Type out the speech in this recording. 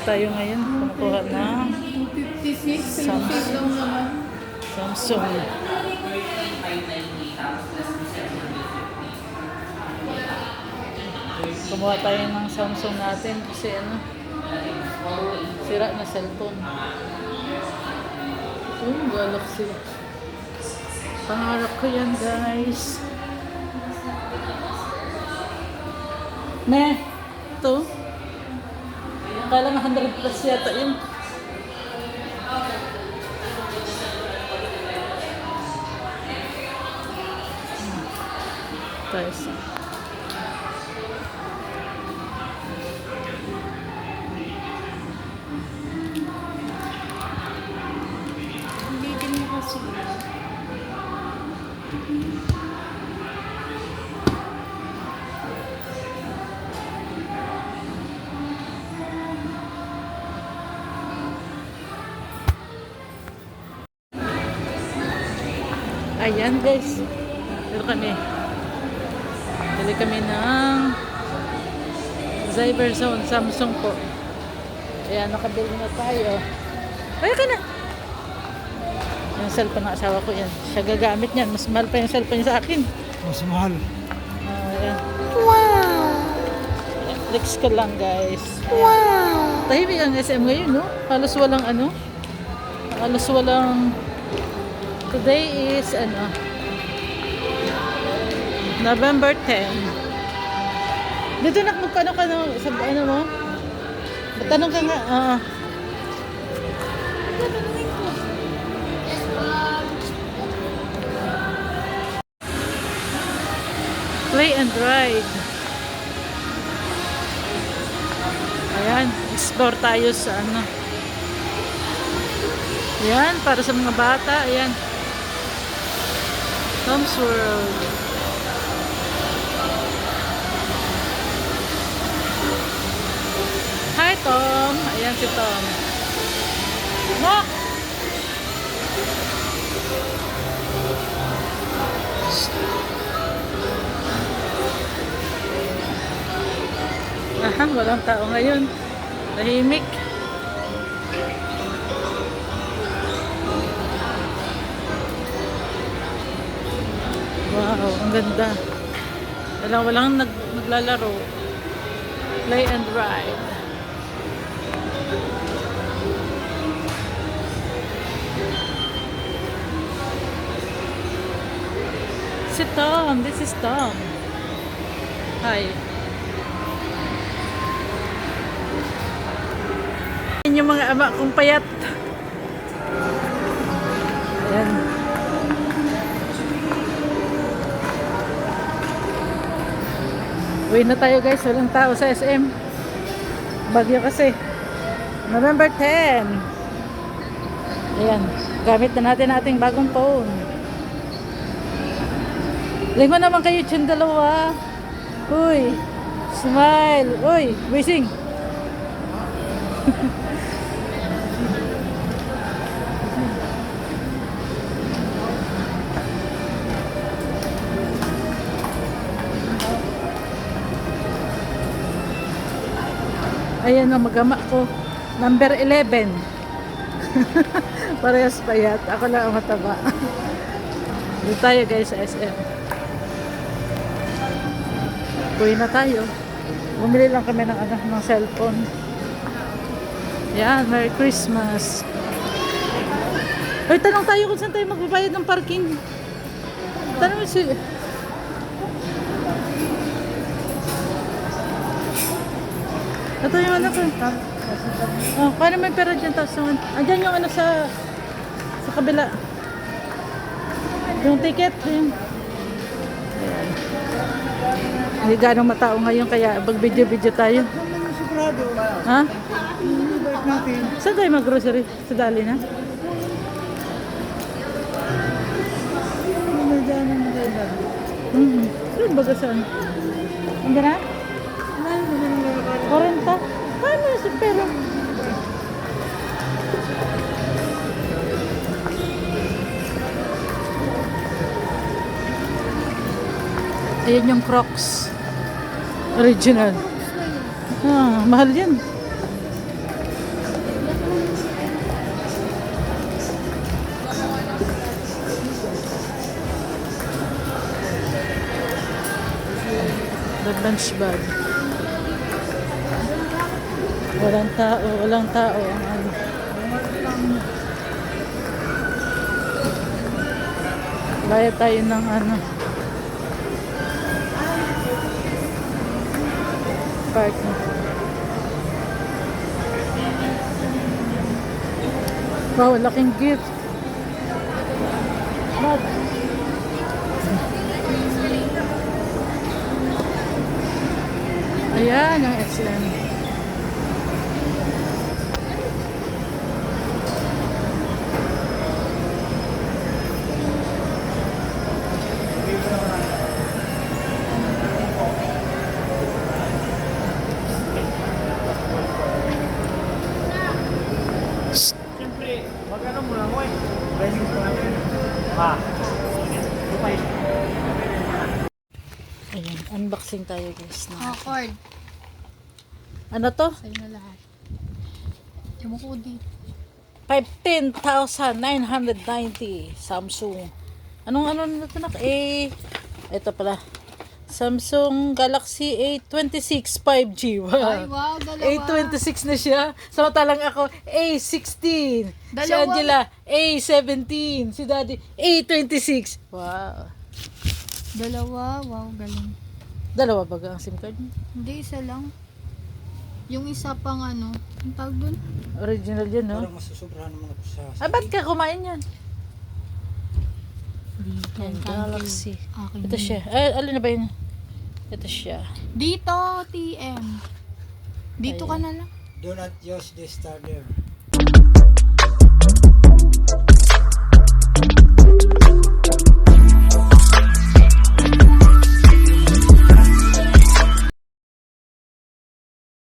tayo ngayon. Kumukuha ng 256, lang naman. Samsung. Kumuha tayo ng Samsung natin kasi ano, sira na cellphone. Galaxy. Pangarap ko yan, guys. Ito. Akala nga 100 plus yata yun. Guys. Hindi din mo kasi. Ayan guys. Dito kami. Dili kami ng Cyberzone Samsung po. Ayan, nakabili na tayo. Kaya ka na. Yung cellphone ng asawa ko yan. Siya gagamit niyan. Mas mahal pa yung cellphone niya sa akin. Mas mahal. Ayan. Wow! Flex ko lang guys. Wow! Tahimik ang SM ngayon, no? Halos walang ano. Halos walang. Today is ano, November 10. Dito na magkano ka no, sa ano mo? Tanong ka nga. Play and ride. Ayan, explore tayo sa ano. Ayan, para sa mga bata. Ayan. Tom's World. Hi, Tom. Ayan si Tom. Knock! Aha, walang tao ngayon. Tahimik. Wow, ang ganda. Walang naglalaro. Play and ride. Si Tom. This is Tom. Hi. Yan yung mga ama kong payat. Ayan. Uwi na tayo guys, walang tao sa SM. Bagyo kasi. November 10. Ayan, gamit na natin ating bagong phone. Lingon naman kayo dyan dalawa. Uy, smile. Uy, wising. Ayan ang magama ko. Number 11. Parehas payat. Ako lang ang mataba. Dito tayo guys sa SM. Uwi na tayo. Bumili lang kami ng anak ng cellphone. Yan, Merry Christmas. Ay, tanong tayo kung saan tayo magbabayad ng parking. Tanong mo si... Ito yung ano ko. Oh, paano may pera dyan? Tapos yung, andyan yung ano sa kabila. Yung ticket. Yung, ayan. Hindi ganong matao ngayon kaya mag-video-video tayo. Ha? Saan tayo mag-grocery? Sa Dali na? Saan baga saan? Hindi na? 40? Paano sa pera? Ayan yung Crocs. Original. Ah, mahal yan. The lunch bag. Walang tao ang ano. Laya tayo ng ano. Parking. Wow, laking gift. Mad. Ayan, ang SM. Siyempre, magkano muna mo eh. Blessings ko namin. Lupay. Ayan, unboxing tayo guys. Na. Cord. Ano to? Sa'yo na lahat. Yung ko dito. 15,990 Samsung. Anong na ito nak? Ito pala. Samsung Galaxy A26 5G. Wow. Ay, wow, dalawa. A26 na siya. Samantalang ako, A16. Si Dalawa. Angela, A17. Si Daddy, A26. Wow. Dalawa, wow, galing. Dalawa ba ang SIM card niya? Hindi, isa lang. Yung isa pang ano, ang tawag dun? Original yan, no? Parang masusobrahan naman ako sa... Ah, ba't ka kumain yan? Dito, Yan, Galaxy. Akin Ito yun. siya. Alin na ba yun? Ito siya. Dito, TM. Dito ka na lang. Do not use this starter.